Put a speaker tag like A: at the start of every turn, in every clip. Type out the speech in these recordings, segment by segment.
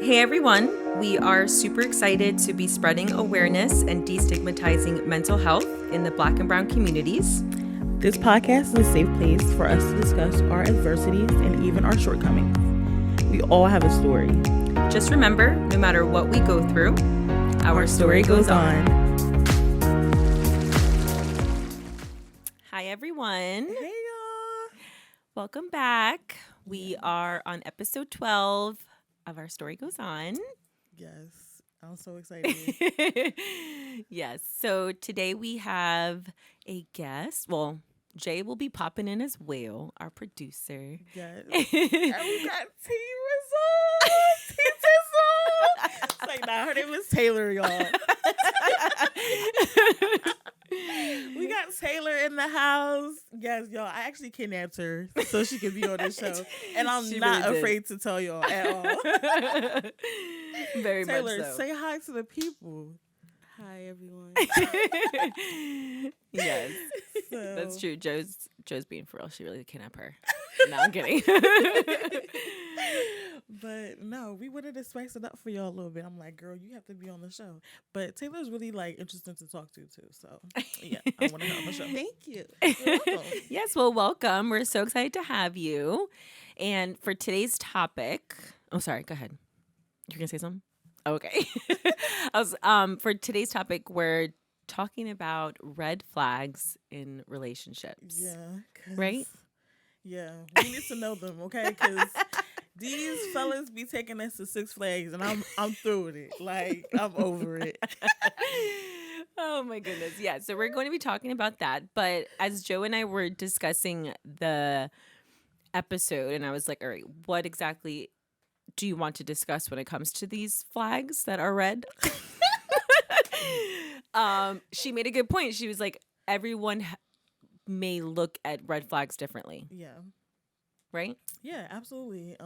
A: Hey everyone, we are super excited to be spreading awareness and destigmatizing mental health in the Black and Brown communities.
B: This podcast is a safe place for us to discuss our adversities and even our shortcomings. We all have a story.
A: Just remember, no matter what we go through, our story goes on. Hi everyone.
B: Hey y'all.
A: Welcome back. We are on episode 12 of Our Story Goes On.
B: Yes, I'm so excited.
A: Yes, so today we have a guest. Well, Jay will be popping in as well, our producer.
B: Yes. And we got T results. It's like, nah, her name is Taylor, y'all. We got Taylor in the house. Yes, y'all. I actually kidnapped her so she could be on this show. And I'm
A: She
B: not
A: really
B: afraid to tell y'all at all.
A: Very
B: Taylor,
A: much so.
B: say hi to the people.
C: Hi, everyone.
A: Yes,
B: So-
A: that's true. Joe's being for real. She really kidnapped her. No, I'm kidding.
B: But no, we wanted to spice it up for y'all a little bit. I'm like, girl, you have to be on the show. But Taylor's really like interesting to talk to too. So yeah, I want her on the show.
C: Thank you.
B: You're welcome.
A: Yes, well, welcome. We're so excited to have you. And for today's topic, oh, sorry, go ahead. You're gonna say something? Okay. For today's topic, we're talking about red flags in relationships.
B: Yeah. 'Cause-
A: Right?
B: Yeah. We need to know them, okay? Because these fellas be taking us to Six Flags, and I'm through with it. Like, I'm over it.
A: Oh my goodness. Yeah. So we're going to be talking about that. But as Joe and I were discussing the episode, and I was like, all right, what exactly do you want to discuss when it comes to these flags that are red? She made a good point. She was like, everyone may look at red flags differently,
B: Yeah.
A: right?
B: Yeah, absolutely.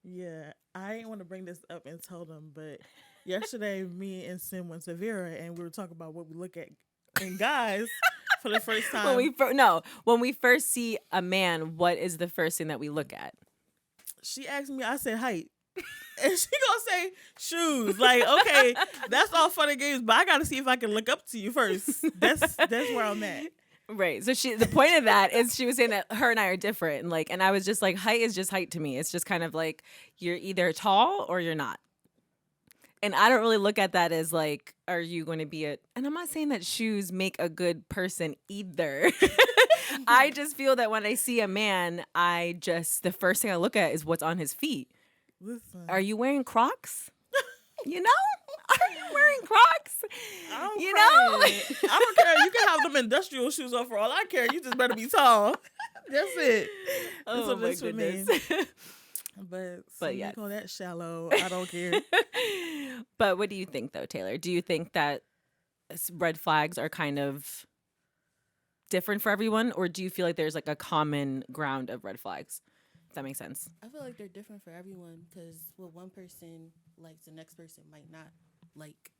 B: Yeah, I didn't want to bring this up and tell them, but yesterday me and Sim went to Vera and we were talking about what we look at in guys for the first time.
A: When we first see a man, what is the first thing that we look at?
B: She asked me, I said height. And she gonna say shoes. Like, okay, that's all fun and games, but I gotta see if I can look up to you first. That's where I'm at.
A: Right. So the point of that is she was saying that her and I are different. And I was just like, height is just height to me. It's just kind of like you're either tall or you're not. And I don't really look at that as like, are you going to be and I'm not saying that shoes make a good person either. I just feel that when I see a man, the first thing I look at is what's on his feet.
B: Listen,
A: Are you wearing Crocs? You know? Are you wearing Crocs?
B: I'm
A: You
B: crying.
A: know?
B: I don't care. You can have them industrial shoes on for all I care. You just better be tall. That's it. That's
A: Oh
B: what
A: my
B: it's for me.
A: goodness.
B: But
A: yes.
B: you call that shallow. I don't care.
A: But what do you think, though, Taylor? Do you think that red flags are kind of different for everyone, or do you feel like there's like a common ground of red flags? If that makes sense.
C: I feel like they're different for everyone because what one person likes, the next person might not like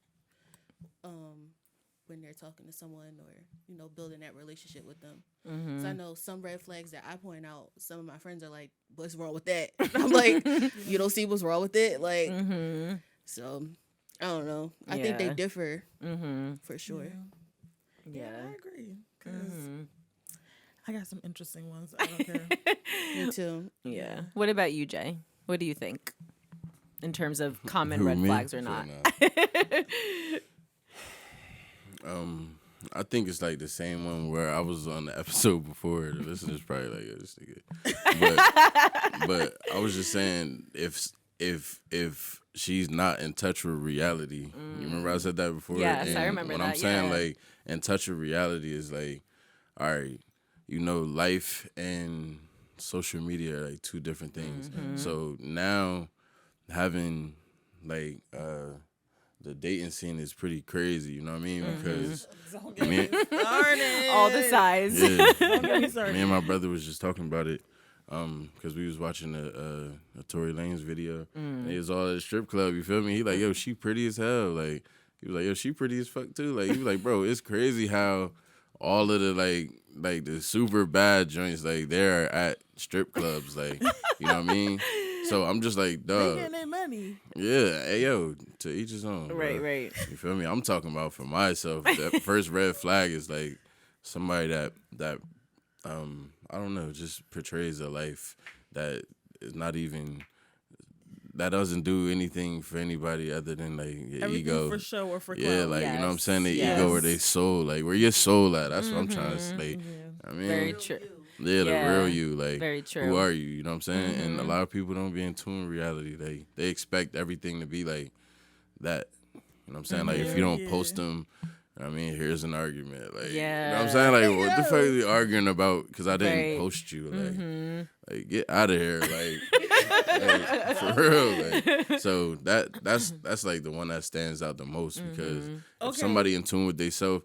C: when they're talking to someone or, building that relationship with them.
A: Mm-hmm.
C: So I know some red flags that I point out, some of my friends are like, what's wrong with that? I'm like, you don't see what's wrong with it? Like,
A: Mm-hmm.
C: so I don't know. I think
A: Yeah.
C: they differ
A: Mm-hmm.
C: for sure.
A: Yeah.
B: I agree. 'Cause
A: Mm-hmm.
B: I got some interesting ones. I don't care.
C: Me too.
A: Yeah. What about you, Jay? What do you think in terms of common red
D: me?
A: flags or
D: So,
A: not?
D: I think it's like the same one where I was on the episode before. The listeners probably like, "Yo, this nigga." But I was just saying, if she's not in touch with reality, you remember I said that before.
A: Yes,
D: and
A: I remember
D: when
A: that,
D: I'm saying
A: yeah.
D: like in touch with reality is like, all right, life and social media are like two different things.
A: Mm-hmm.
D: So now having like the dating scene is pretty crazy, you know what I mean?
A: Mm-hmm.
D: Because
B: Don't get
D: me,
B: me started.
A: All the size.
D: yeah,
B: Don't get me started.
D: me and my brother was just talking about it because we was watching a Tory Lanez video. And it was all at a strip club, you feel me? He like, yo, she pretty as hell. Like, he was like, yo, she pretty as fuck too. Like, he was like, bro, it's crazy how all of the like the super bad joints, like they're at strip clubs, like, you know what I mean? So I'm just like,
B: They
D: dog.
B: getting their money.
D: Yeah, hey yo, to each his own.
A: Right,
D: bro.
A: right.
D: You feel me? I'm talking about for myself. That first red flag is like somebody that I don't know, just portrays a life that is not even, that doesn't do anything for anybody other than like your
B: Everything
D: ego.
B: for show or for
D: Yeah,
B: clout.
D: like you know what I'm
A: Yes,
D: saying, their
A: yes.
D: ego or their soul, like where your soul at. That's what I'm trying to say. I mean,
A: Very true.
D: yeah, the
A: Yeah,
D: real you, like
A: very true.
D: who are you? You know what I'm saying? And a lot of people don't be in tune with reality. They expect everything to be like that. You know what I'm saying? Like if you don't post them, I mean, here's an argument. Like, you know what I'm saying? Like, what the fuck are you arguing about? Because I didn't
A: Right.
D: post you. Like, get out of here. Like, for real. Like, so that's like the one that stands out the most because if somebody in tune with themselves,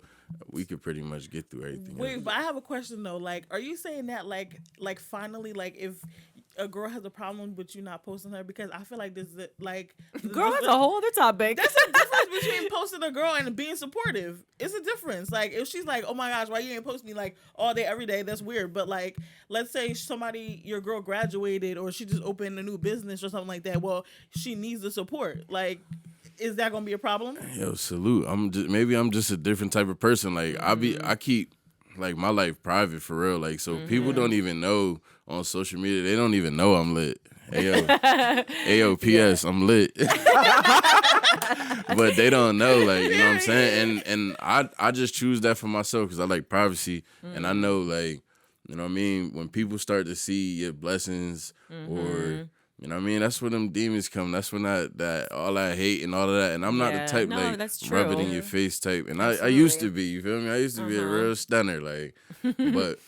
D: we could pretty much get through everything.
B: Wait, but I have a question though. Like, are you saying that like finally, like if a girl has a problem with you not posting her? Because I feel like this is like
A: Girl, that's a whole other topic.
B: That's a difference between posting a girl and being supportive. It's a difference. Like if she's like, oh my gosh, why you ain't post me like all day, every day? That's weird. But like, let's say your girl graduated or she just opened a new business or something like that. Well, she needs the support. Like, is that gonna be a problem?
D: Yo, salute. Maybe I'm just a different type of person. Like I keep like my life private for real. Like so people don't even know on social media. They don't even know I'm lit. Ayo, P.S. I'm lit. But they don't know, like, you know what I'm saying? And I just choose that for myself because I like privacy. And I know, like, you know what I mean? When people start to see your blessings or, you know what I mean? That's when them demons come. That's when that all that hate and all of that. And I'm not the type,
A: no,
D: like,
A: that's
D: rub it
A: true.
D: in your face type. And I used to be, you feel me? I used to be a real stunner, like, but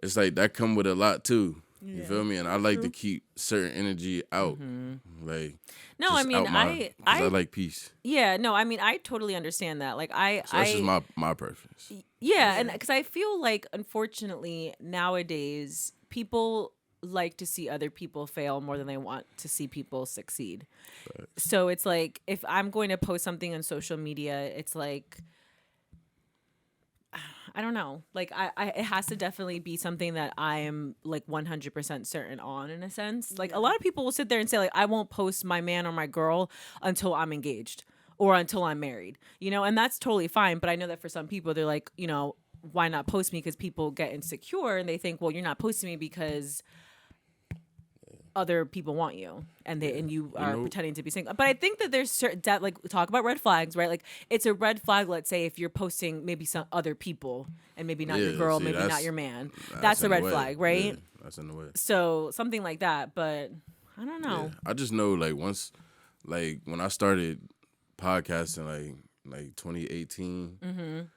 D: it's like that come with a lot too. You feel me? And I like to keep certain energy out. Like,
A: No,
D: just
A: I mean,
D: out I like peace.
A: Yeah, no, I mean, I totally understand that. Like,
D: So that's just my preference.
A: Yeah, and because I feel like, unfortunately, nowadays, people like to see other people fail more than they want to see people succeed. So it's like, if I'm going to post something on social media, it's like, I don't know. Like, it has to definitely be something that I am like 100% certain on, in a sense. Like, a lot of people will sit there and say, like, I won't post my man or my girl until I'm engaged or until I'm married, you know, and that's totally fine. But I know that for some people, they're like, you know, why not post me? Because people get insecure and they think, well, you're not posting me because other people want you and you are pretending to be single. But I think that there's certain that, like, talk about red flags, right? Like, it's a red flag, let's say, if you're posting maybe some other people and maybe not your girl, maybe not your man. That's a red flag, right?
D: Yeah, that's in the way.
A: So something like that, but I don't know.
D: Yeah. I just know, like, once, like, when I started podcasting, like 2018,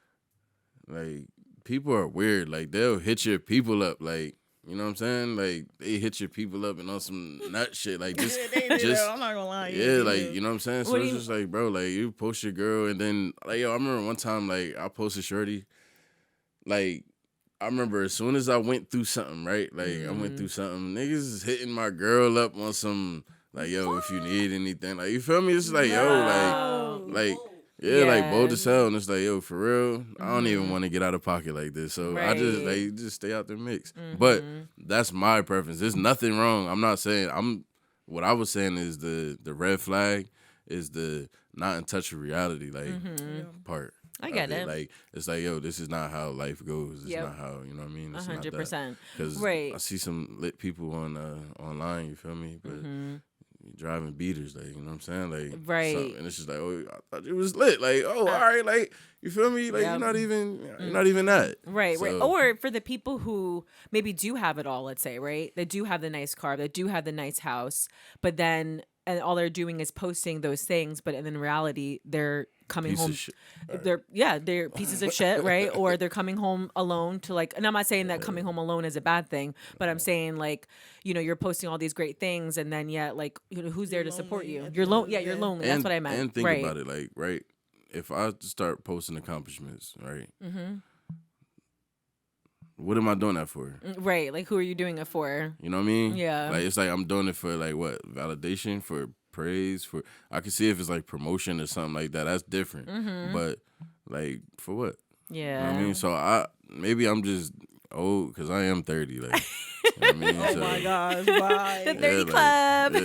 D: like, people are weird. Like, they'll hit your people up, like, you know what I'm saying? Like, they hit your people up and on some nut shit. Like, just,
B: I'm not gonna lie.
D: yeah, like, you know what I'm saying? So it's just like, bro, like, you post your girl and then, like, yo, I remember one time, like, I posted Shorty. Like, I remember as soon as I went through something, right? Like, I went through something. Niggas is hitting my girl up on some, like, yo, if you need anything. Like, you feel me? It's like, yo, like, yeah, like, bold as hell. And it's like, yo, for real, I don't even want to get out of pocket like this. So I just, like, just stay out the mix. But that's my preference. There's nothing wrong. I'm not saying, what I was saying is the red flag is the not in touch with reality, like, part.
A: I get it.
D: Like, it's like, yo, this is not how life goes. It's not how, you know what I mean? It's
A: 100%.
D: Because I see some lit people on online, you feel me? But driving beaters, like, you know what I'm saying? Like,
A: right.
D: And it's just like, oh, I thought it was lit. Like, oh, all right, like, you feel me? Like, you're not even that.
A: Right,
D: so,
A: right. Or for the people who maybe do have it all, let's say, right? They do have the nice car, they do have the nice house, but then, and all they're doing is posting those things, but in reality, they're coming home. They're pieces of shit, right? Or they're coming home alone to, like, and I'm not saying that coming home alone is a bad thing, but I'm saying, like, you know, you're posting all these great things and then yet, like, you know, who's there to support you? You're lonely. Yeah, you're lonely. That's what I meant.
D: And think about it, like, right? If I start posting accomplishments, right? What am I doing that for?
A: Right. Like, who are you doing it for?
D: You know what I mean?
A: Yeah.
D: Like, it's like I'm doing it for, like, what? Validation, for praise, for... I can see if it's, like, promotion or something like that. That's different. But, like, for what?
A: Yeah.
D: You know what I mean? So, maybe I'm just old, because I am 30. Like, you know what I mean?
B: Oh my gosh, bye.
A: The 30 club.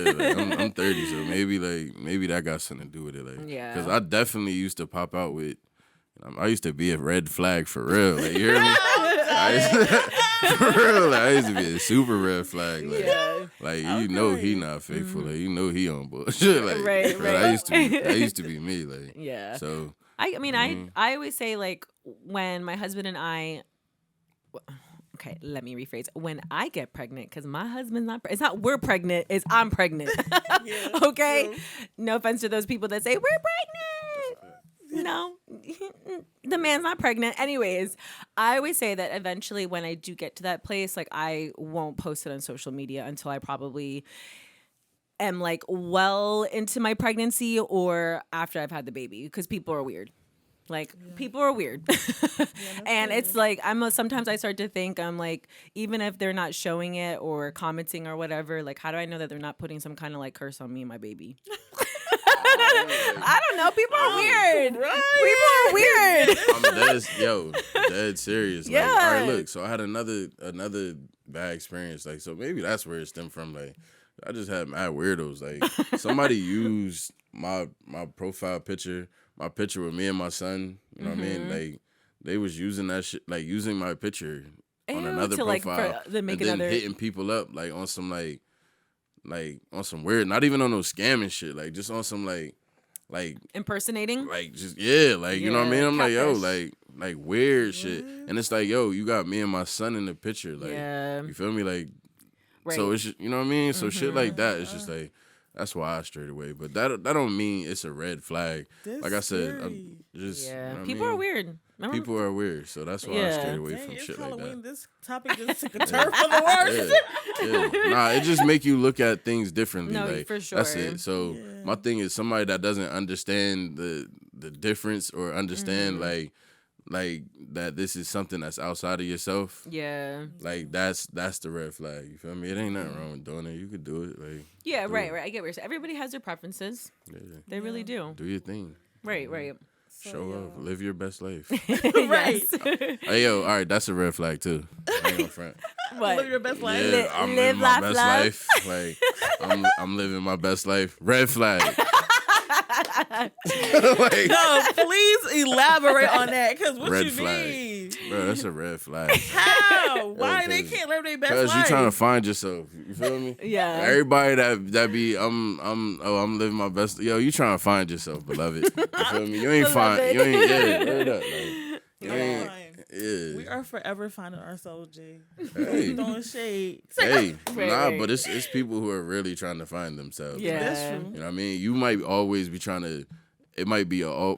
D: I'm 30, so maybe that got something to do with it. Like,
A: Yeah.
D: because I definitely used to pop out with. I used to be a red flag for real. Like, you hear me? For real, like, I used to be a super red flag. Like, like you know he not faithful. Like, you know he on bullshit. Like,
A: Right.
D: that used to be me. Like,
A: Yeah.
D: So
A: I mean, I always say, like, when my husband and I, okay, let me rephrase. When I get pregnant, because my husband's not, it's not we're pregnant, it's I'm pregnant. Okay?
B: True.
A: No offense to those people that say, we're pregnant. No, the man's not pregnant. Anyways, I always say that eventually when I do get to that place, like, I won't post it on social media until I probably am, like, well into my pregnancy or after I've had the baby, because people are weird. Like, people are weird. And it's like, sometimes I start to think, I'm like, even if they're not showing it or commenting or whatever, like, how do I know that they're not putting some kind of, like, curse on me and my baby? I don't know. People are weird.
B: Right?
A: People are weird.
D: I'm dead serious. Like, all right, look, so I had another bad experience. Like, so maybe that's where it stemmed from. Like, I just had mad weirdos. Like, somebody used my profile picture, my picture with me and my son. You know what I mean? Like, they was using that shit, like, using my picture on another
A: to, like,
D: profile,
A: then make
D: and then
A: another
D: hitting people up, like, on some, like on some weird, not even on no scamming shit, like, just on some, like
A: impersonating.
D: like, just, yeah, like, you know what I mean? I'm like, yo,
A: catfish.
D: like weird shit. And it's like, yo, you got me and my son in the picture. Like, you feel me? Like,
A: Right.
D: so it's, you know what I mean? So shit like that, it's just like, that's why I strayed away. But that don't mean it's a red flag.
B: That's
D: like I said,
B: scary.
D: I'm just, you know what
A: People
D: I mean?
A: are weird. Remember?
D: People are weird, so that's why I strayed away
B: Dang,
D: from
B: it's
D: shit like
B: Halloween.
D: that.
B: This topic just took a turn for the worse.
D: Yeah. Nah, it just make you look at things differently.
A: No,
D: like,
A: for sure.
D: That's it. So my thing is somebody that doesn't understand the difference or understand like that this is something that's outside of yourself.
A: Yeah.
D: Like, that's the red flag. You feel me? It ain't nothing wrong with doing it. You could do it. Like,
A: Yeah,
D: do
A: right.
D: it.
A: I get what you're saying. Everybody has their preferences.
D: Yeah.
A: They really do.
D: Do your thing.
A: Right.
D: Show up. Live your best life.
B: Right.
D: Hey, yo, all right, that's a red flag too. I ain't gonna front.
A: What?
B: Live your best life.
D: Yeah, I'm
A: live,
D: living my
A: laugh,
D: best
A: love.
D: life. Like, I'm living my best life. Red flag. Like,
B: No, please elaborate on that. Because what
D: red
B: you
D: flag.
B: mean?
D: Bro, that's a red flag.
B: How? Why they
D: 'cause-
B: can't live their best
D: Because
B: life?
D: you trying to find yourself. You feel me?
A: Yeah.
D: Everybody that be I'm living my best. Yo, you trying to find yourself, beloved. You feel me? You ain't find. You ain't. Yeah. Word up. Like, you ain't.
B: Fine.
D: Yeah.
B: We are forever finding ourselves, Jay.
D: Hey.
B: Throwing shade.
D: Hey,
A: Right.
D: but it's people who are really trying to find themselves.
A: Yeah.
B: That's true.
D: You know what I mean? You might always be trying to. It might be a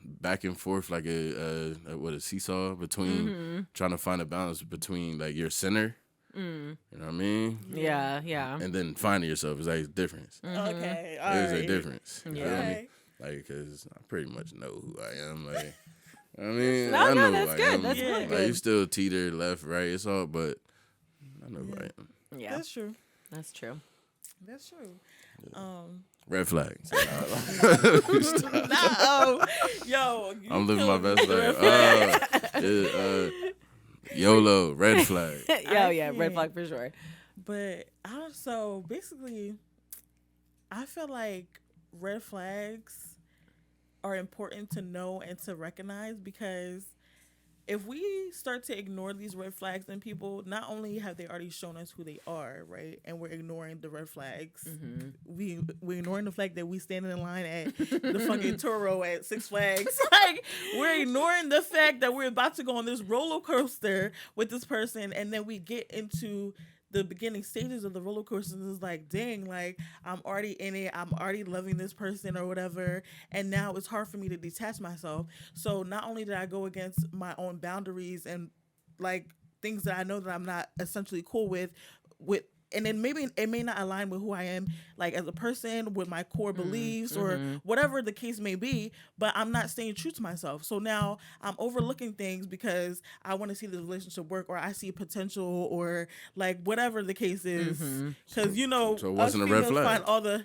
D: back and forth, like a seesaw between trying to find a balance between, like, your center. You know what I mean?
A: Yeah.
D: And then finding yourself is like a difference.
B: Okay. All
D: There's
B: right.
D: a difference. You feel me?
B: Okay.
D: Like, because I pretty much know who I am. Like, I mean,
A: No,
D: I know
A: that's
D: who I
A: good.
D: am.
A: That's really
D: Like,
A: good.
D: you still teeter left, right. It's all, but I know who I am.
A: Yeah.
B: That's true.
A: That's true.
B: That's true.
D: Red flag.
B: No. Yo. you
D: I'm living my
B: killing
D: best
B: me.
D: life. YOLO, red flag.
A: Yeah, red
B: can't.
A: flag for sure.
B: But also, basically, I feel like red flags are important to know and to recognize, because if we start to ignore these red flags in people, not only have they already shown us who they are, right, and we're ignoring the red flags, we're ignoring the fact that we standing in line at the fucking Toro at Six Flags. Like, we're ignoring the fact that we're about to go on this roller coaster with this person, and then we get into the beginning stages of the roller coaster is like, dang, like, I'm already in it. I'm already loving this person or whatever. And now it's hard for me to detach myself. So not only did I go against my own boundaries and, like, things that I know that I'm not essentially cool with, and then maybe it may not align with who I am, like, as a person, with my core beliefs or whatever the case may be, but I'm not staying true to myself. So now I'm overlooking things because I want to see the relationship work, or I see potential, or, like, whatever the case is. Because, you know,
D: So it wasn't a red flag.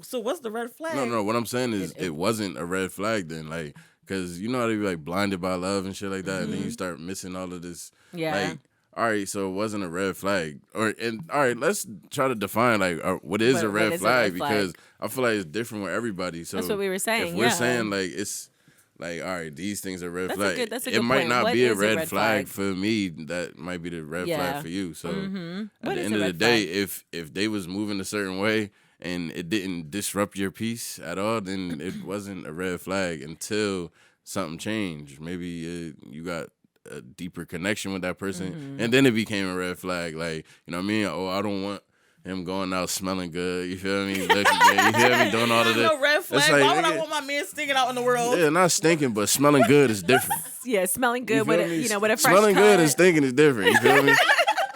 B: So what's the red flag?
D: No. What I'm saying is it wasn't a red flag then. Like, because you know how they be like blinded by love and shit like that, and then you start missing all of this.
A: Yeah.
D: Like, all right, so it wasn't a red flag, all right, let's try to define like what is a red flag, because I feel like it's different with everybody. So
A: that's what we were saying.
D: If we're saying like it's like, all right, these things are red flag.
A: That's a
D: it
A: good
D: might
A: point.
D: not
A: What
D: be a
A: is
D: red flag for me. That might be the red flag for you. So at the end of the day, if they was moving a certain way and it didn't disrupt your peace at all, then it wasn't a red flag until something changed. Maybe you got a deeper connection with that person, and then it became a red flag. Like, you know what I mean? Oh, I don't want him going out smelling good. You feel me? Looking good. You feel me? Doing all of this.
B: No red flag.
D: Like,
B: why would I want my man stinking out in the world?
D: Yeah, not stinking, but smelling good is different.
A: Yeah, smelling good with a, with a fresh
D: smelling
A: cut.
D: good and stinking is different. You feel me?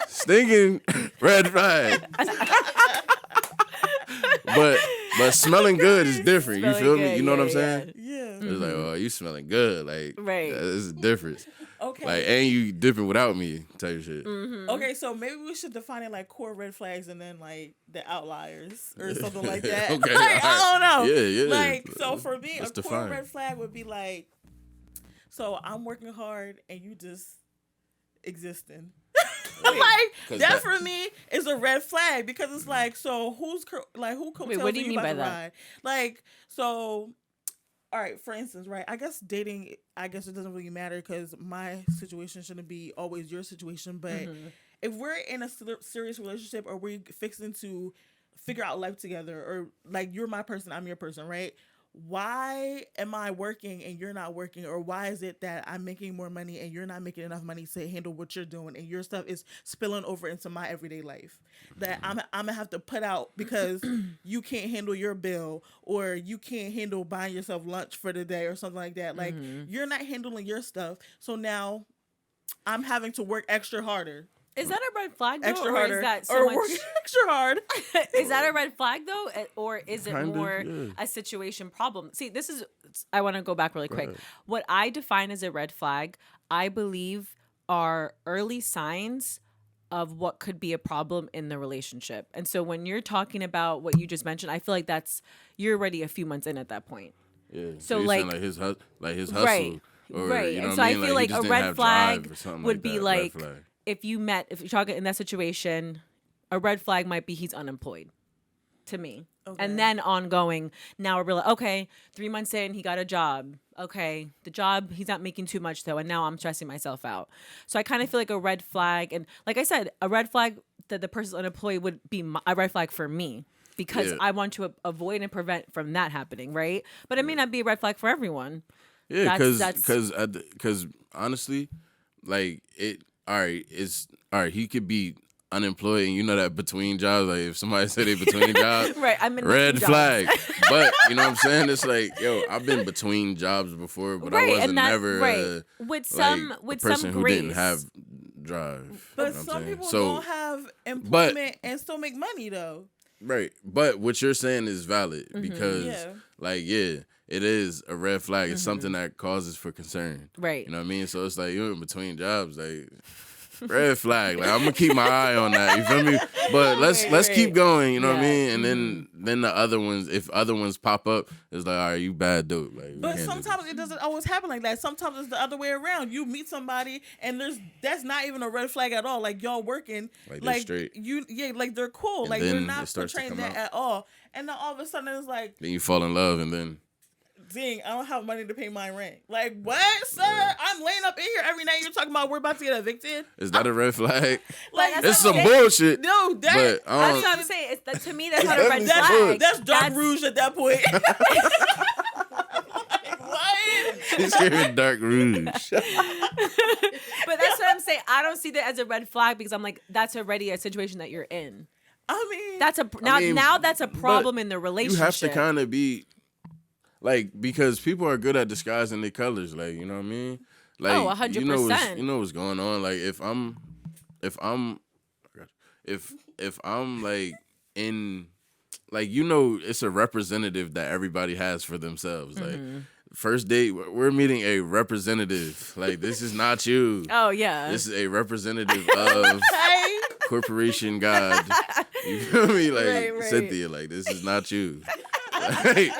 D: Stinking, red flag. but smelling good is different. You feel me? You know what I'm saying?
B: Yeah.
D: It's like, oh, you smelling good. Like,
A: Right.
D: There's a difference.
B: Okay.
D: Like, and you dipping without me type of shit.
B: Okay, so maybe we should define it like core red flags and then like the outliers or something like that.
D: Okay,
B: Like, I don't know.
D: Yeah.
B: Like, so for me,
D: Let's
B: a core
D: define.
B: red flag would be like, so I'm working hard and you just existing. Like that for me is a red flag, because it's like, so who
A: Wait,
B: tells
A: what do you mean
B: about
A: by
B: the
A: that?
B: ride? Like, so all right, for instance, right? I guess dating, I guess it doesn't really matter because my situation shouldn't be always your situation. But if we're in a serious relationship, or we're fixing to figure out life together, or like you're my person, I'm your person, right? Why am I working and you're not working? Or why is it that I'm making more money and you're not making enough money to handle what you're doing, and your stuff is spilling over into my everyday life that I'm gonna have to put out because you can't handle your bill, or you can't handle buying yourself lunch for the day or something like that. Like, you're not handling your stuff, so now I'm having to work extra harder.
A: Is that a red flag though,
B: Extra
A: or
B: harder,
A: is that so
B: or
A: much?
B: working extra hard.
A: Is that a red flag though, or is it
D: Kind of,
A: more
D: yeah.
A: a situation problem? See, this is, I want to go back really quick.
D: Right.
A: What I define as a red flag, I believe, are early signs of what could be a problem in the relationship. And so when you're talking about what you just mentioned, I feel like you're already a few months in at that point.
D: Yeah.
A: So,
D: you're
A: like-
D: saying, like his hustle.
A: Right.
D: Or,
A: Right.
D: You know
A: And
D: what
A: so I
D: mean?
A: feel
D: he
A: like
D: just
A: a
D: didn't
A: red
D: have
A: flag
D: drive or something
A: would
D: like
A: be
D: that.
A: like,
D: Red flag.
A: if you're talking in that situation, a red flag might be he's unemployed, to me.
B: Okay.
A: And then ongoing, now we're like, okay, 3 months in, he got a job. Okay, the job, he's not making too much though, and now I'm stressing myself out. So I kind of feel like a red flag, and like I said, a red flag that the person's unemployed would be a red flag for me, because
D: Yeah.
A: I want to avoid and prevent from that happening, right? But it may not be a red flag for everyone.
D: Yeah,
A: That's-
D: because honestly, like all right. He could be unemployed, and you know that between jobs. Like if somebody said they between jobs,
A: Right, I'm in
D: red
A: between jobs.
D: flag. But you know what I'm saying? It's like, yo, I've been between jobs before, but
A: Right,
D: I wasn't
A: and that-
D: never
A: right. With some-
D: like,
A: with
D: a person
A: some
D: who didn't
A: grace.
D: have drive.
B: But
D: you know what I'm
B: some
D: saying?
B: people
D: So-
B: don't have employment and still make money though.
D: Right. But what you're saying is valid because,
B: Yeah.
D: like, yeah, it is a red flag. It's something that causes for concern.
A: Right.
D: You know what I mean? So it's like, you're in between jobs, like, red flag. Like, I'm going to keep my eye on that. You feel me? But let's keep going. You know what I
A: Yeah.
D: mean? And then the other ones, if other ones pop up, it's like, all right, you bad dope. Like, we
B: But
D: can't do
B: sometimes it doesn't always happen like that. Sometimes it's the other way around. You meet somebody and that's not even a red flag at all. Like y'all working,
D: Like, they're straight.
B: like they're cool.
D: And
B: like you're
D: then
B: not
D: it starts to
B: portraying
D: come
B: that
D: out.
B: at all. And then all of a sudden it's like,
D: Then you fall in love, and then
B: dang, I don't have money to pay my rent. Like what, sir? I'm laying up in here every night. You're talking about we're about to get evicted.
D: is that a red flag?
B: Like
A: That's
D: It's some
A: what I'm saying.
D: bullshit.
B: no, that
D: But I
A: That's
D: don't.
A: what I'm saying. To me, that's not a red
D: definitely
A: flag.
B: that's dark rouge at that point. Like, what?
D: He's hearing dark rouge.
A: But that's what I'm saying. I don't see that as a red flag, because I'm like, that's already a situation that you're in.
B: I mean,
A: That's
D: mean,
A: now that's a
D: but
A: problem in the relationship.
D: You have to kind of be like, because people are good at disguising their colors. Like, you know what I mean? Like,
A: Oh, 100%.
D: You know what's going on. Like, if I'm like in, like, you know, it's a representative that everybody has for themselves. Like, first date, we're meeting a representative. Like, this is not you.
A: Oh yeah.
D: This is a representative of
B: hey,
D: Corporation God. You feel me? Like,
B: Right.
D: Cynthia, like, this is not you. Like,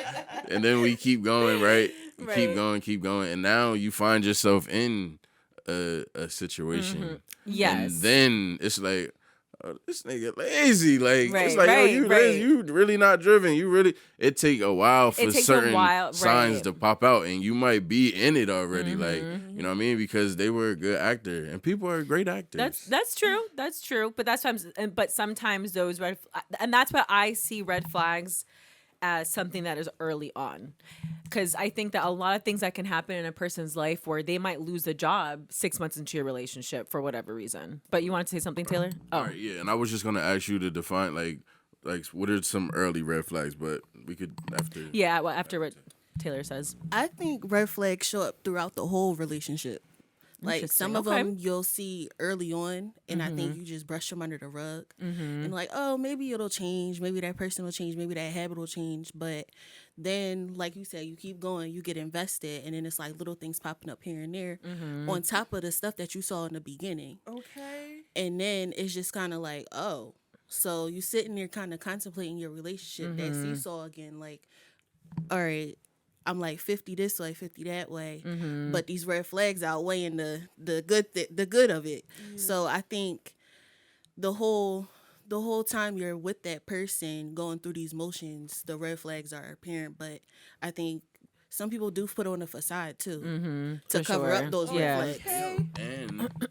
D: and then we keep going, right? You
A: Right.
D: keep going, and now you find yourself in a situation.
A: Yes.
D: And then it's like, oh, this nigga lazy. Like it's
A: Right,
D: like, yo,
A: right,
D: you lazy.
A: right.
D: You really not driven. You really. It take a while for
A: It takes a
D: certain
A: while,
D: signs
A: right.
D: to pop out, and you might be in it already. Like you know what I mean? Because they were a good actor, and people are great actors.
A: That's true. That's true. But but sometimes those and that's why I see red flags as something that is early on, because I think that a lot of things that can happen in a person's life where they might lose a job 6 months into your relationship for whatever reason. But you want to say something, Taylor?
D: All right, yeah, and I was just gonna ask you to define like what are some early red flags, but we could after.
A: Yeah. Well, after what Taylor says.
C: I think red flags show up throughout the whole relationship. Like
A: Interesting.
C: some of
A: Okay.
C: them you'll see early on, and I think you just brush them under the rug, and like, oh, maybe it'll change, maybe that person will change, maybe that habit will change. But then, like you said, you keep going, you get invested, and then it's like little things popping up here and there, on top of the stuff that you saw in the beginning,
B: Okay.
C: and then it's just kind of like, oh, so you sitting there kind of contemplating your relationship, that seesaw again, like, all right, I'm like 50 this way, 50 that way, but these red flags outweighing the good of it. So I think the whole time you're with that person going through these motions, the red flags are apparent. But I think some people do put on a facade too, to
A: For
C: cover
A: sure.
C: up those
A: Yeah.
C: red flags.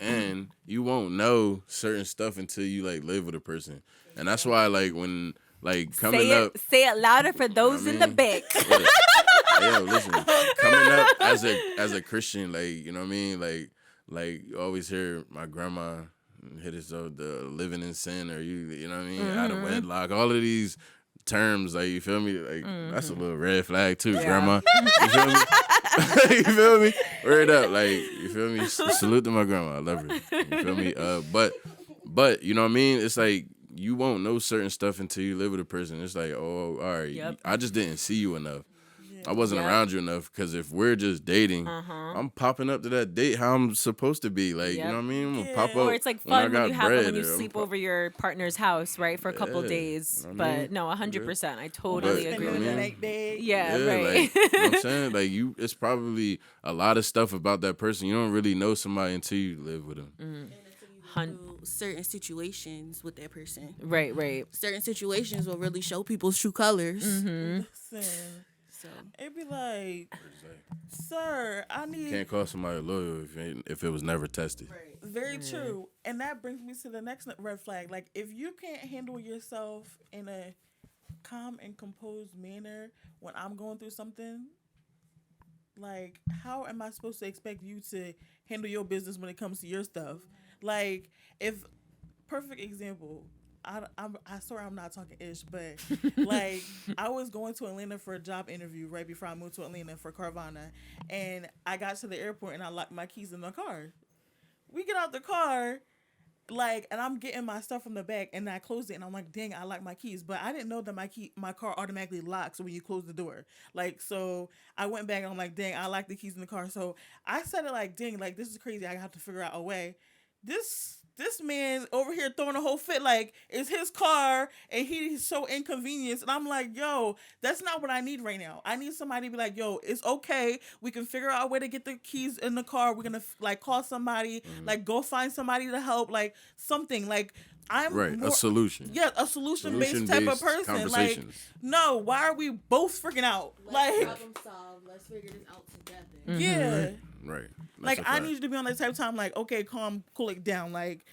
D: And you won't know certain stuff until you like live with a person, and that's why like when like coming up.
A: Say it louder for those in the
D: mean?
A: back.
D: Yeah. Hey, yo, listen, coming up as a Christian, like you know what I mean, like you always hear my grandma hit us up the living in sin, or you know what I mean, out of wedlock, all of these terms, like you feel me, like that's a little red flag too, grandma. You feel me? You feel me? Word up, like you feel me? Salute to my grandma, I love her. You feel me? But you know what I mean? It's like you won't know certain stuff until you live with a person. It's like, oh, all right,
A: Yep.
D: I just didn't see you enough. I wasn't
A: Yep.
D: around you enough, because if we're just dating, I'm popping up to that date how I'm supposed to be. Like, you
A: Yep.
D: know what I mean? I'm gonna
B: Yeah.
D: pop up.
A: Or it's like
D: when I
A: fun when
D: got
A: you have it
D: bread,
A: when you
D: or I'm
A: sleep
D: pop-
A: over your partner's house, right, for a couple
D: Yeah,
A: days.
D: you know what I
A: But
D: mean?
A: no, 100%. I totally
D: But,
A: agree
D: you know
A: with
D: what I
A: that.
D: mean?
B: Bed.
A: Yeah,
D: Yeah,
A: right.
D: like, you know what I'm saying? Like, it's probably a lot of stuff about that person. You don't really know somebody until you live with them.
C: And until you go through certain situations with that person,
A: Right, right.
C: certain situations will really show people's true colors.
B: Listen,
C: So
B: it'd be like, sir, I need.
D: Can't call somebody loyal if it was never tested.
B: Very true. And that brings me to the next red flag. Like, if you can't handle yourself in a calm and composed manner when I'm going through something, like, how am I supposed to expect you to handle your business when it comes to your stuff? Like, if, perfect example, I swear I'm not talking ish, but like I was going to Atlanta for a job interview right before I moved to Atlanta for Carvana, and I got to the airport and I locked my keys in the car. We get out the car, like, and I'm getting my stuff from the back, and I closed it, and I'm like, dang, I locked my keys, but I didn't know that my car automatically locks when you close the door. Like, so I went back and I'm like, dang, I locked the keys in the car. So I said it like, dang, like this is crazy. I have to figure out a way. This man over here throwing a whole fit, like it's his car and he's so inconvenienced. And I'm like, yo, that's not what I need right now. I need somebody to be like, yo, it's okay. We can figure out a way to get the keys in the car. We're gonna like call somebody, like go find somebody to help, like something. Like I'm
D: Right,
B: more,
D: a solution.
B: yeah, a solution-based type of
D: Solution-based
B: person. Like,
D: conversations.
B: no, why are we both freaking out?
C: let's
B: Like,
C: problem solve. Let's figure this out together.
B: yeah.
D: Right.
B: Like,
D: That's a
B: I
D: fact.
B: need you to be on that type of time, like, okay, calm, cool it down. Like,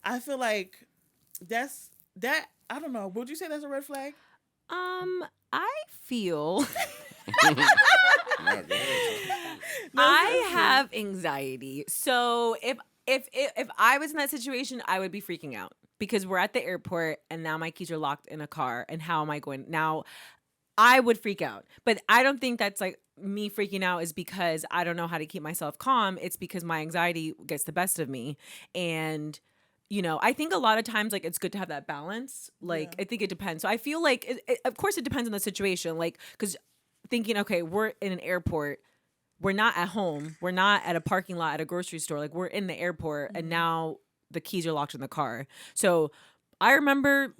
B: I feel like that, I don't know. Would you say that's a red flag?
A: I feel
D: Nah, go ahead.
A: I have anxiety. So if I was in that situation, I would be freaking out because we're at the airport and now my keys are locked in a car and how am I going now? I would freak out. But I don't think that's like me freaking out is because I don't know how to keep myself calm. It's because my anxiety gets the best of me. And you know, I think a lot of times like it's good to have that balance. Like I think it depends. So I feel like of course it depends on the situation. Like cuz thinking okay, we're in an airport, we're not at home, we're not at a parking lot at a grocery store. Like we're in the airport and now the keys are locked in the car. So I remember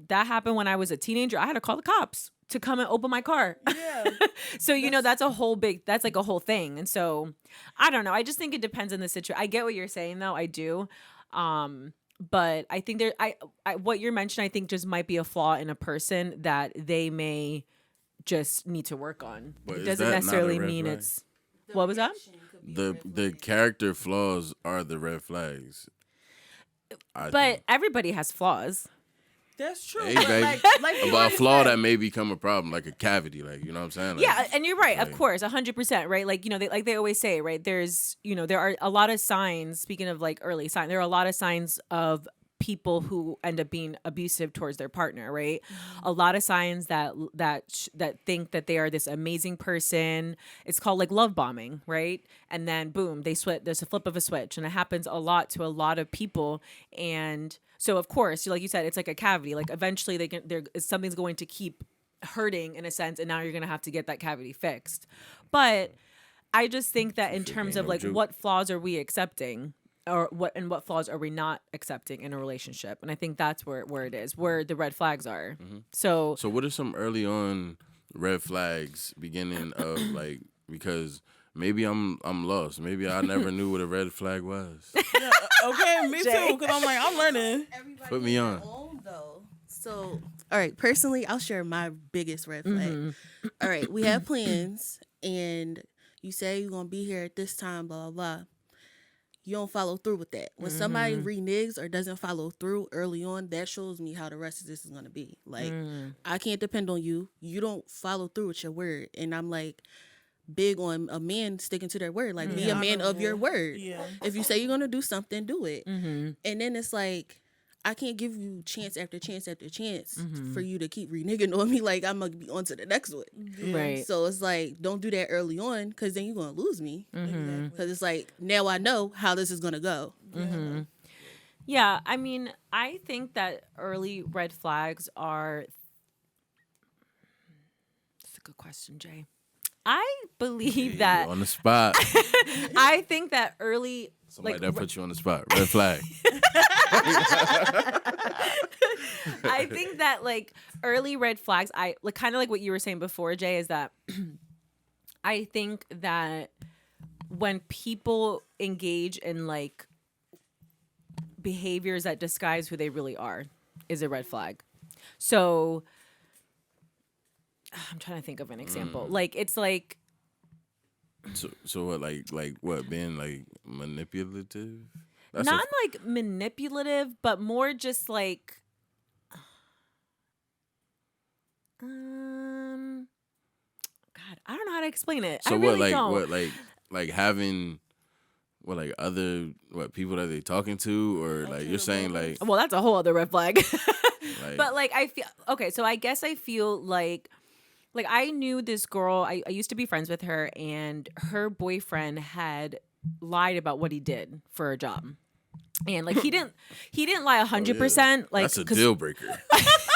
A: that happened when I was a teenager. I had to call the cops to come and open my car.
B: Yeah.
A: So, that's that's like a whole thing. And so I don't know. I just think it depends on the situation. I get what you're saying though. I do. But I think what you're mentioning, I think just might be a flaw in a person that they may just need to work on.
D: But
A: It
D: is
A: doesn't
D: that not a
A: necessarily
D: red
A: mean
D: flag?
A: it's, what was that?
D: The character flaws are the red flags. I
A: But
D: think.
A: everybody has flaws.
B: That's true.
D: Hey,
B: but
D: baby.
B: like you
D: About a
B: already
D: flaw
B: said,
D: that may become a problem, like a cavity, like, you know what I'm saying? Like,
A: Yeah, and you're right, of
D: like-
A: course, 100%, right? Like, they always say, right? There's, there are a lot of signs, speaking of like early signs, there are a lot of signs of people who end up being abusive towards their partner, right? A lot of signs that think that they are this amazing person. It's called like love bombing, right? And then boom, there's a flip of a switch, and it happens a lot to a lot of people. And so of course, like you said, it's like a cavity. Like eventually something's going to keep hurting in a sense, and now you're going to have to get that cavity fixed. But I just think that in terms of
D: no
A: like
D: joke.
A: what flaws are we accepting, or what flaws are we not accepting in a relationship? And I think that's where it is, where the red flags are. So
D: So what are some early on red flags beginning of like, because maybe I'm lost. Maybe I never knew what a red flag was.
B: yeah, okay, me too. Because I'm like, I'm learning.
C: Everybody
D: Put me
C: has
D: on.
C: their own, though. So, all right, personally, I'll share my biggest red flag. All right, we have plans, and you say you're going to be here at this time, blah, blah, blah. You don't follow through with that. When somebody reneges or doesn't follow through early on, that shows me how the rest of this is going to be. Like, I can't depend on you. You don't follow through with your word. And I'm like, big on a man sticking to their word. Like, be a man of your word.
B: Yeah.
C: If you say you're going to do something, do it. And then it's like, I can't give you chance after chance after chance for you to keep reneging on me. Like, I'm going to be on to the next one.
A: right.
C: So it's like, don't do that early on, because then you're going to lose me. Because it's like, now I know how this is going to go.
A: Yeah, I mean, I think that early red flags are. That's a good question, Jay. I believe that.
D: On the spot.
A: I think that early.
D: Somebody
A: like,
D: that put you on the spot. Red flag.
A: I think that like early red flags, I like kind of like what you were saying before, Jay, is that I think that when people engage in like behaviors that disguise who they really are is a red flag. So I'm trying to think of an example. Like it's like
D: So what, like what, being like manipulative? That's
A: not like manipulative, but more just like God, I don't know how to explain it.
D: So
A: I
D: what,
A: really
D: like
A: don't.
D: what, like having what, like other people that they talking to, or like you're saying like
A: Well, that's a whole other red flag.
D: like
A: But like I feel okay, so I guess I feel like I knew this girl, I used to be friends with her, and her boyfriend had lied about what he did for a job. And like he didn't lie 100%. Like
D: that's a
A: 'cause-
D: deal breaker.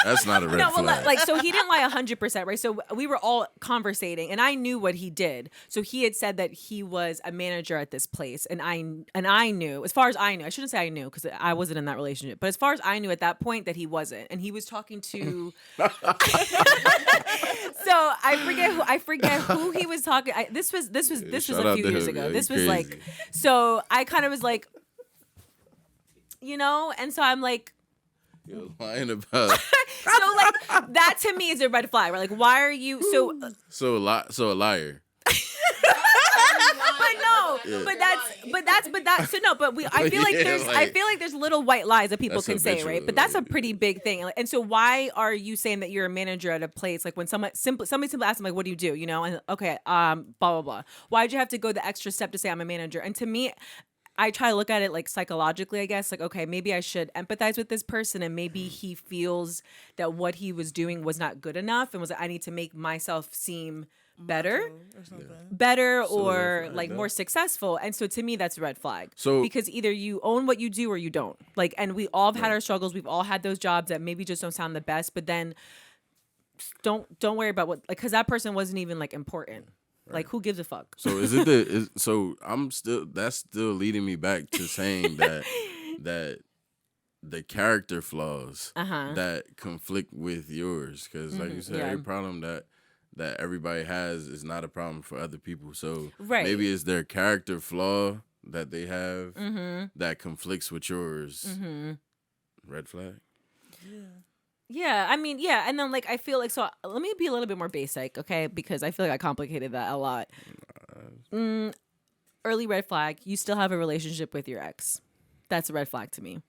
D: That's not a red
A: No, well,
D: flag.
A: like so he didn't lie 100%, right? So we were all conversating, and I knew what he did. So he had said that he was a manager at this place, and I knew, as far as I knew, I shouldn't say I knew because I wasn't in that relationship, but as far as I knew at that point that he wasn't, and he was talking to. So I forget who he was talking. This was
D: shout
A: a
D: out
A: few
D: to
A: years
D: him,
A: ago.
D: yeah,
A: This
D: he
A: was like,
D: crazy.
A: so I kind of was like, and so I'm like.
D: You're lying about
A: So like that to me is a red flag. Right? Like, why are you so?
D: so a liar.
A: But no, I feel like
D: Yeah,
A: there's I
D: like-
A: feel like there's little white lies that people
D: That's
A: can say, right?
D: habitual,
A: But that's a
D: like-
A: pretty big thing. And so why are you saying that you're a manager at a place, like when somebody simply asks them like, what do you do? And okay, blah blah blah. Why'd you have to go the extra step to say I'm a manager? And to me, I try to look at it like psychologically, I guess. Like, okay, maybe I should empathize with this person, and maybe he feels that what he was doing was not good enough, and was like, I need to make myself seem better,
B: Or something.
A: or
D: flag,
A: like
D: though.
A: more successful. And so to me, that's a red flag.
D: So-
A: because either you own what you do or you don't. Like, and we all have had our struggles. We've all had those jobs that maybe just don't sound the best, but then don't worry about what, like, because that person wasn't even like important. Like, who gives a fuck?
D: So so I'm still, that's still leading me back to saying that the character flaws
A: Uh-huh.
D: that conflict with yours. Because, like you said, every problem that everybody has is not a problem for other people. So
A: Right.
D: maybe it's their character flaw that they have that conflicts with yours. Red flag.
A: Yeah, I mean, yeah, and then like I feel like so. Let me be a little bit more basic, okay? Because I feel like I complicated that a lot. Early red flag. You still have a relationship with your ex. That's a red flag to me.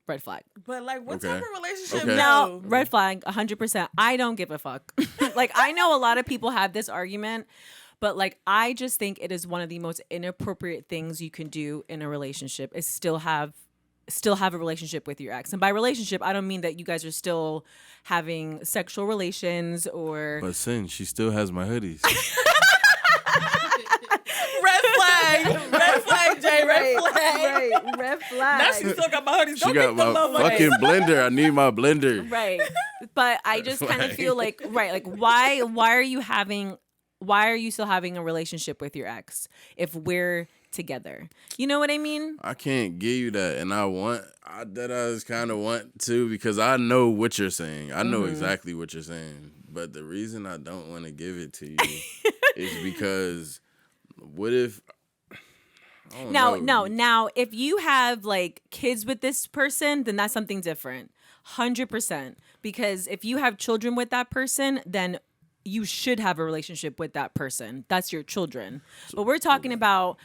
A: Red flag.
B: But like, what
D: Okay.
B: type of relationship?
D: Okay.
A: Now, red flag, 100%. I don't give a fuck. Like, I know a lot of people have this argument, but like, I just think it is one of the most inappropriate things you can do in a relationship is still have a relationship with your ex. And by relationship, I don't mean that you guys are still having sexual relations or
D: But Sin, she still has my hoodies.
B: Red flag. Red flag, Jay. Red flag.
A: right, red flag.
B: Now she still got my hoodies.
D: She
B: Don't
D: got
B: think them
D: my
B: motherfuckers.
D: fucking blender. I need my blender.
A: Right. But I just kind of
D: Right.
A: feel like why are you still having a relationship with your ex if we're together? You know what I mean?
D: I can't give you that, and I just kind of want to because I know what you're saying. I know exactly what you're saying, but the reason I don't want to give it to you is because what if? I don't know.
A: Now, if you have like kids with this person, then that's something different. 100%. Because if you have children with that person, then you should have a relationship with that person. That's your children. But we're talking about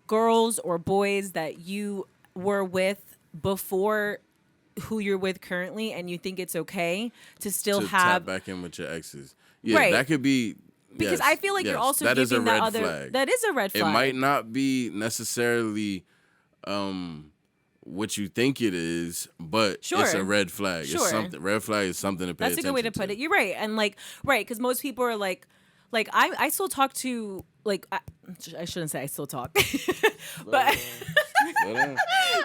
A: girls or boys that you were with before who you're with currently, and you think it's okay to still
D: to
A: have
D: tap back in with your exes. Yeah,
A: Right.
D: that could be.
A: because
D: yes,
A: I feel like you're
D: yes,
A: also
D: that is a
A: giving that
D: red
A: other
D: flag.
A: that is a red
D: It
A: flag.
D: might not be necessarily what you think it is, but it's
A: Sure.
D: a red flag.
A: Sure.
D: It's something. Red flag is something to pay
A: That's a
D: attention
A: good way to put it. You're right, and like because most people are like I still talk to like I shouldn't say I still talk, but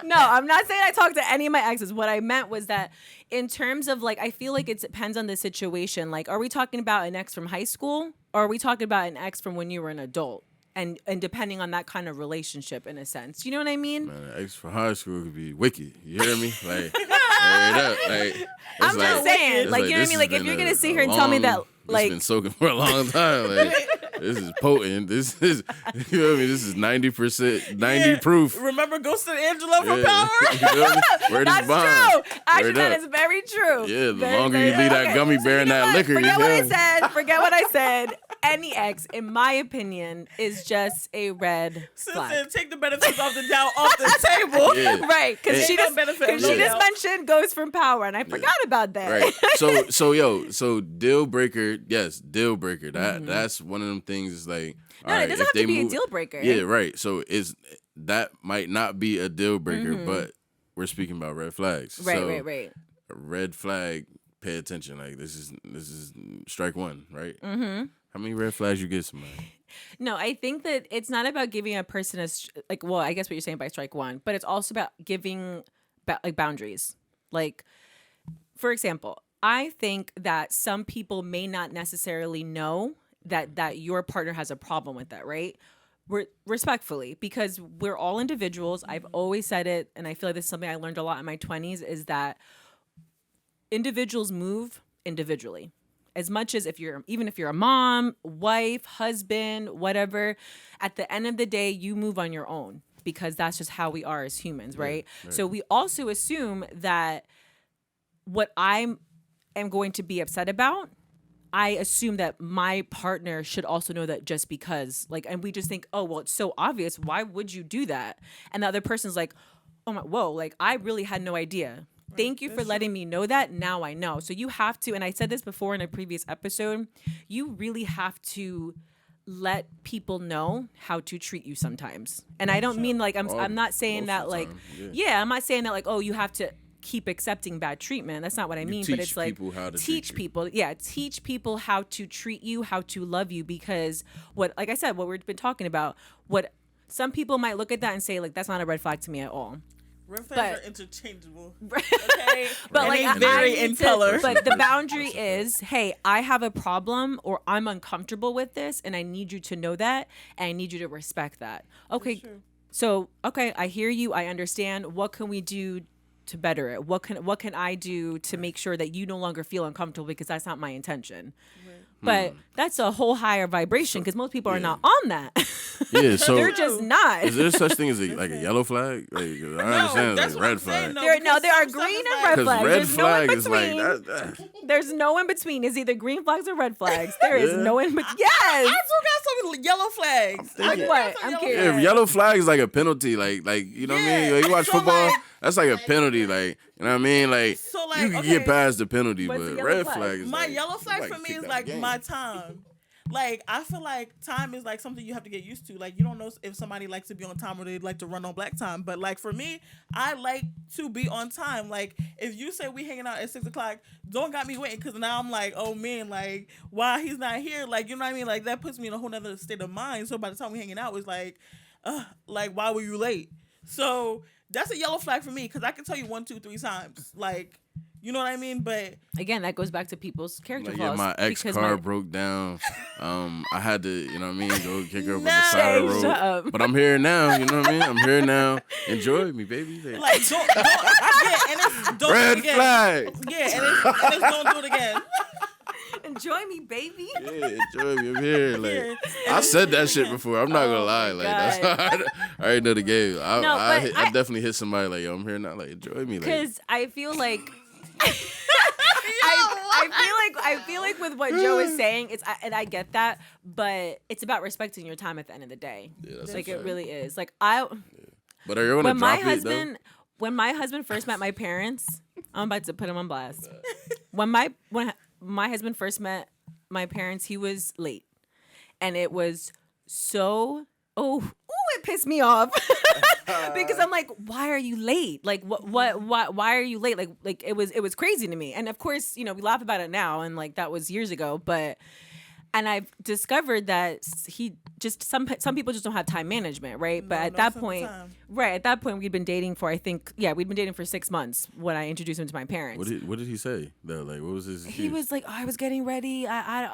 A: no, I'm not saying I talk to any of my exes. What I meant was that in terms of like I feel like it depends on the situation. Like, are we talking about an ex from high school, or are we talking about an ex from when you were an adult? And depending on that kind of relationship, in a sense, you know what I mean?
D: Man, an ex from high school could be wicked. You hear me? Like, straight up, like it's
A: I'm just saying,
D: it's
A: like, you know what I
D: this
A: mean?
D: has
A: Like, if
D: been
A: you're
D: a-
A: gonna sit
D: a
A: here and tell me that,
D: long-
A: like,
D: it's been soaking for a long time. Like, this is potent. This is, you know what I mean? This is 90%, 90
B: Yeah.
D: proof.
B: Remember Ghost and Angela from
D: Yeah.
B: Power?
D: You feel me? Word is
A: that's
D: bond.
A: true. Actually,
D: Word
A: that
D: up.
A: is very true.
D: Yeah, the
A: Very,
D: longer
A: very
D: you leave
A: true.
D: that gummy bear in
A: you know
D: that
A: what?
D: liquor,
A: Forget
D: you
A: what I
D: feel me?
A: said. Forget what I said. Any ex, in my opinion, is just a red flag.
B: Sister, take the benefits off the doubt off the table.
D: Yeah.
A: Right, because
D: And-
A: she
B: Ain't no
A: just
B: benefit of
A: she
B: no
A: just
B: doubt.
A: mentioned Ghost from Power, and I forgot about that.
D: Right. So deal breaker, yes, deal breaker. That's one of them things. Is like,
A: Mm-hmm. No,
D: all
A: it
D: right,
A: doesn't
D: if
A: have
D: they
A: to be a
D: move-
A: deal breaker.
D: Yeah, right. So that might not be a deal breaker,
A: Mm-hmm.
D: but we're speaking about red flags.
A: Right,
D: So
A: right.
D: A red flag. Pay attention. Like this is strike one, right? Mm-hmm. How many red flags you get somebody?
A: No, I think that it's not about giving a person well, I guess what you're saying by strike one, but it's also about giving like boundaries. Like, for example, I think that some people may not necessarily know that your partner has a problem with that, right? Respectfully, because we're all individuals. I've always said it, and I feel like this is something I learned a lot in my 20s, is that individuals move individually. As much as even if you're a mom, wife, husband, whatever, at the end of the day, you move on your own because that's just how we are as humans, right? So we also assume that what I am going to be upset about, I assume that my partner should also know that just because, like, and we just think, oh, well, it's so obvious. Why would you do that? And the other person's like, oh my, whoa, like I really had no idea. Thank you for letting me know that. Now I know. So you have to, and I said this before in a previous episode, you really have to let people know how to treat you sometimes. And I don't mean like I'm not saying
D: most
A: that
D: of the
A: like
D: time,
A: yeah, I'm not saying that like, oh, you have to keep accepting bad treatment. That's not what I mean. But
D: teach
A: it's like
D: people how to treat
A: teach
D: you.
A: people. Yeah, teach people how to treat you, how to love you, because like I said, what we've been talking about, what some people might look at that and say like that's not a red flag to me at all.
B: Red flags
A: But-
B: are interchangeable. Okay,
A: But
B: and
A: like
B: they
A: I
B: vary
A: need
B: in
A: to-
B: color.
A: But the boundary is, hey, I have a problem or I'm uncomfortable with this, and I need you to know that, and I need you to respect that. Okay, so okay, I hear you, I understand. What can we do to better it? What can I do to make sure that you no longer feel uncomfortable, because that's not my intention. But that's a whole higher vibration, because most people are not on that.
D: Yeah, so
A: They're just not.
D: is there such thing as like a yellow flag? Like, I understand
B: that's
D: it's
B: what
D: like
B: I'm
D: red
B: saying,
D: flag.
B: though.
A: There are
B: Some stuff
A: green
B: is
A: and
B: like-
A: red
D: Because
A: flags.
D: red
A: There's no in
D: flag is like
A: between.
D: that.
A: There's no in between. It's either green flags or red flags. There is
D: Yeah.
A: no in between.
B: I
A: Yes.
B: still got some yellow flags.
A: Like what? I'm
D: Yeah,
A: curious.
D: if yellow flag is like a penalty, like you know what I mean?
B: Yeah.
D: Like, you watch
B: So,
D: football,
B: like-
D: that's like a penalty, like you know what I mean? Like,
B: So, like,
D: you can
B: okay.
D: get past the penalty,
A: What's
D: but
A: the yellow
D: red
A: flag?
D: flag is
B: My
D: like,
B: yellow flag
D: you
B: for me
D: kicked
B: is
D: out
B: like
D: the game.
B: my time. Like, I feel like time is like something you have to get used to. Like, you don't know if somebody likes to be on time or they like to run on black time. But like for me, I like to be on time. Like, if you say we hanging out at 6:00, don't got me waiting, because now I'm like, oh man, like why he's not here? Like, you know what I mean? Like that puts me in a whole nother state of mind. So by the time we hanging out, it's like why were you late? So that's a yellow flag for me, because I can tell you 1, 2, 3 times. Like, you know what I mean? But
A: Again, that goes back to people's character
D: Like,
A: flaws.
D: yeah, my ex
A: because
D: car
A: my-
D: broke down. I had to, you know what I mean, go kick her up on the
B: Nah.
D: side of the
A: Shut
D: road.
A: up.
D: But I'm here now, you know what I mean? I'm here now. Enjoy me, baby.
B: like don't yeah, and it's don't do
D: red
B: it again.
D: flag.
B: Yeah, and it's don't do it again.
A: Enjoy me, baby.
D: Yeah, enjoy me. I'm here. Like,
B: Yeah.
D: I said that shit before. I'm not gonna
A: Oh
D: lie.
A: my
D: Like, that's
A: God.
D: I already know the game. I
A: but I
D: definitely hit somebody like, yo, I'm here now. Like, enjoy me. Like,
A: Because I feel like I feel like with what Joe is saying, and I get that, but it's about respecting your time at the end of the day.
D: Yeah, that's
A: Like
D: a
A: it
D: fact.
A: really is. Like
D: but are you gonna
A: when my
D: drop it
A: husband when my husband first met my parents, I'm about to put him on blast. When my husband first met my parents, he was late, and it was so it pissed me off because I'm like, why are you late? Like why are you late? Like it was crazy to me. And of course, you know, we laugh about it now, and like that was years ago, and I've discovered that he just some people just don't have time management, right? But at that point, we'd been dating for we'd been dating for 6 months when I introduced him to my parents.
D: What did he say though? Like, what was his excuse?
A: He was like, I was getting ready. I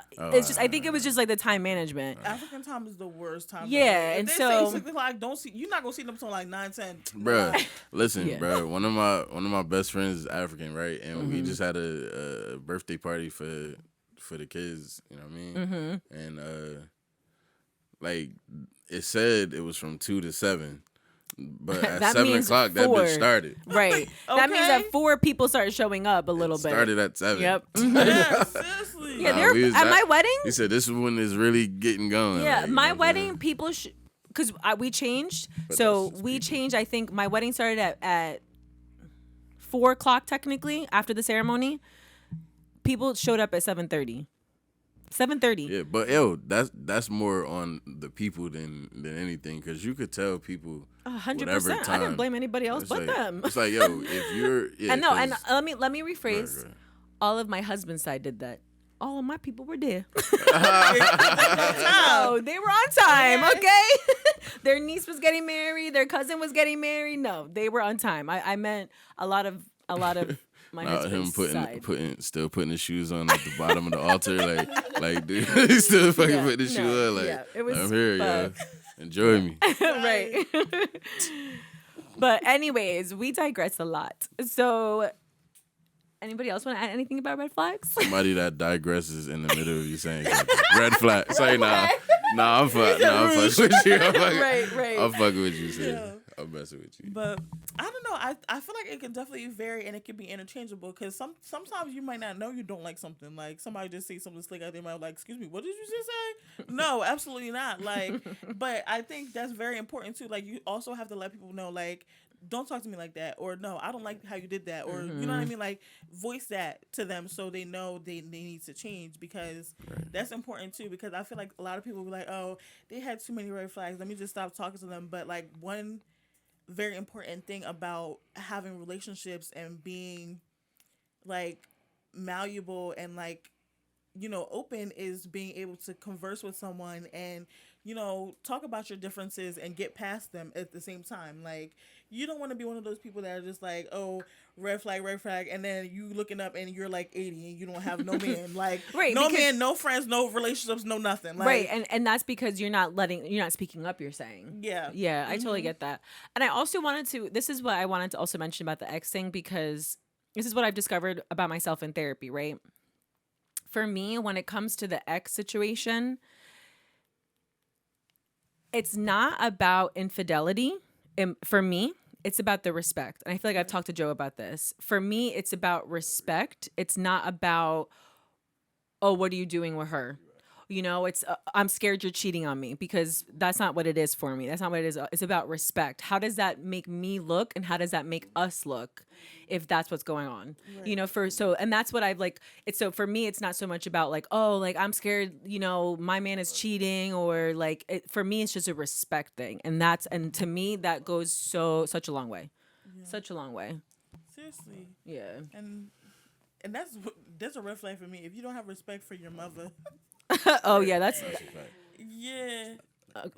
A: think it was just like the time management.
B: African time is the worst time.
A: Yeah,
B: if
A: and
B: they
A: so-
B: say 6:00, don't see. You're not gonna see them until like 9, 10.
D: Bruh, listen,
A: Yeah.
D: bruh. One of my best friends is African, right? And
A: Mm-hmm.
D: we just had a birthday party for the kids. You know what I mean?
A: Mm-hmm.
D: And like it said, it was from 2 to 7, but at
A: That
D: 7
A: means
D: o'clock that
A: 4.
D: bitch started.
A: Right. That means that
B: Okay.
A: 4 people started showing up a little bit.
D: Started at 7.
A: Yep.
B: Yeah, seriously.
A: Yeah,
D: Nah,
A: they're
D: we was
A: at
D: that-
A: my wedding.
D: He said this is when it's really getting going.
A: Yeah,
D: like, you
A: my
D: know what I'm saying?
A: wedding, people because we changed.
D: But
A: So
D: that's just
A: we
D: people.
A: changed. I think my wedding started at 4 o'clock technically after the ceremony. People showed up at 7:30. 7:30.
D: Yeah, but yo, that's more on the people than anything, because you could tell people
A: 100%.
D: whatever
A: I didn't
D: time.
A: blame anybody else
D: It's
A: but
D: like,
A: them.
D: It's like, yo, if you're yeah,
A: And no, and
D: 'cause-
A: let me rephrase.
D: Right.
A: All of my husband's side did that. All of my people were there.
B: Time.
A: Oh, they were on time, okay? Their niece was getting married, their cousin was getting married. No, they were on time. I meant a lot of my
D: Nah, him
A: husband's side.
D: still putting his shoes on at the bottom of the altar, like dude, he's still fucking
A: Yeah,
D: putting his shoe
A: no,
D: on, like
A: yeah, it was
D: I'm here, yo,
A: fuck.
D: enjoy me.
A: Right. But anyways, we digress a lot. So anybody else want to add anything about red flags?
D: Somebody that digresses in the middle of you saying something. Red flag. Say nah, I'm fucking with you.
A: Right.
D: I'm fucking with you, sis.
B: Yeah.
D: I'm messing with you.
B: But I don't know. I feel like it can definitely vary, and it can be interchangeable, because sometimes you might not know you don't like something. Like somebody just say something slick out there, might like, excuse me, what did you just say? No, absolutely not. Like, but I think that's very important too. Like, you also have to let people know, like, don't talk to me like that, or no, I don't like how you did that, or you know what I mean. Like, voice that to them so they know they need to change, because that's important too. Because I feel like a lot of people be like, oh, they had too many red flags, let me just stop talking to them. But like, one very important thing about having relationships and being like malleable and like open is being able to converse with someone and, talk about your differences and get past them at the same time. Like, you don't want to be one of those people that are just like, oh, red flag, and then you looking up and you're like 80 and you don't have no man. Like,
A: Right,
B: no
A: because-
B: man, no friends, no relationships, no nothing. Like,
A: Right, and that's because you're not speaking up, you're saying.
B: Yeah.
A: Yeah, I totally get that. And I also this is what I wanted to also mention about the ex thing, because this is what I've discovered about myself in therapy, right? For me, when it comes to the ex situation, it's not about infidelity. For me, it's about the respect. And I feel like I've talked to Joe about this. For me, it's about respect. It's not about, oh, what are you doing with her? It's I'm scared you're cheating on me, because that's not what it is for me. That's not what it is. It's about respect. How does that make me look, and how does that make us look, if that's what's going on? Right. And that's what I've like. It's so for me, it's not so much about like, oh, like I'm scared, my man is cheating, or like for me, it's just a respect thing, and to me that goes such a long way, such a long way.
B: Seriously.
A: Yeah.
B: And that's a red flag for me. If you don't have respect for your mother.
A: Oh yeah, that's
D: a fact.
B: Yeah.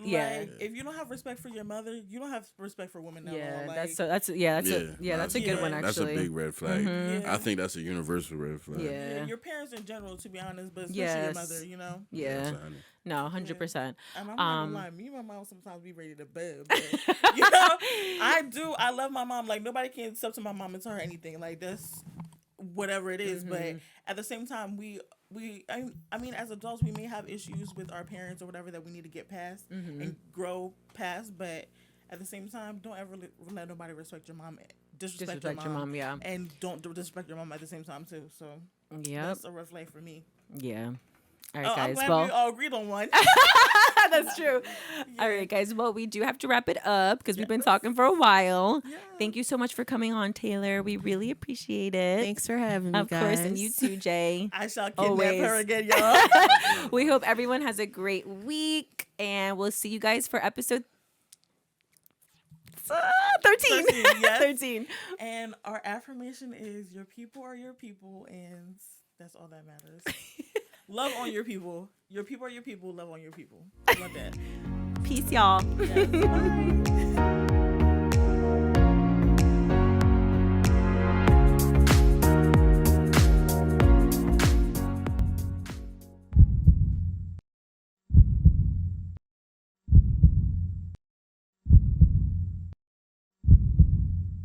A: yeah.
B: Like, if you don't have respect for your mother, you don't have respect for women at all. Like,
A: That's a good one, actually.
D: That's a big red flag.
B: Yeah.
D: I think that's a universal red flag.
A: Yeah.
B: Your parents in general, to be honest, but especially your mother,
A: Yeah. No, 100%.
B: And I'm not gonna lie, me and my mom sometimes be ready to bed. But, I love my mom. Like, nobody can step to my mom and tell her anything. Like, that's whatever it is. But at the same time, I mean, as adults, we may have issues with our parents or whatever that we need to get past and grow past. But at the same time, don't ever let nobody respect your mom. Disrespect your mom,
A: yeah.
B: And don't disrespect your mom at the same time, too. So, that's a red flag for me.
A: Yeah. All right, guys.
B: I'm glad we all agreed on one.
A: That's true. Yeah. All right, guys. Well, we do have to wrap it up because we've been talking for a while. Yeah. Thank you so much for coming on, Taylor. We really appreciate it.
C: Thanks for having me,
A: of
C: guys.
A: course, and you too, Jay.
B: I shall kidnap her again, y'all.
A: We hope everyone has a great week, and we'll see you guys for episode 13. 13.
B: And our affirmation is, your people are your people, and that's all that matters. Love on your people. Your people are your people. Love on your people. I love that.
A: Peace, y'all.
B: Yes, bye.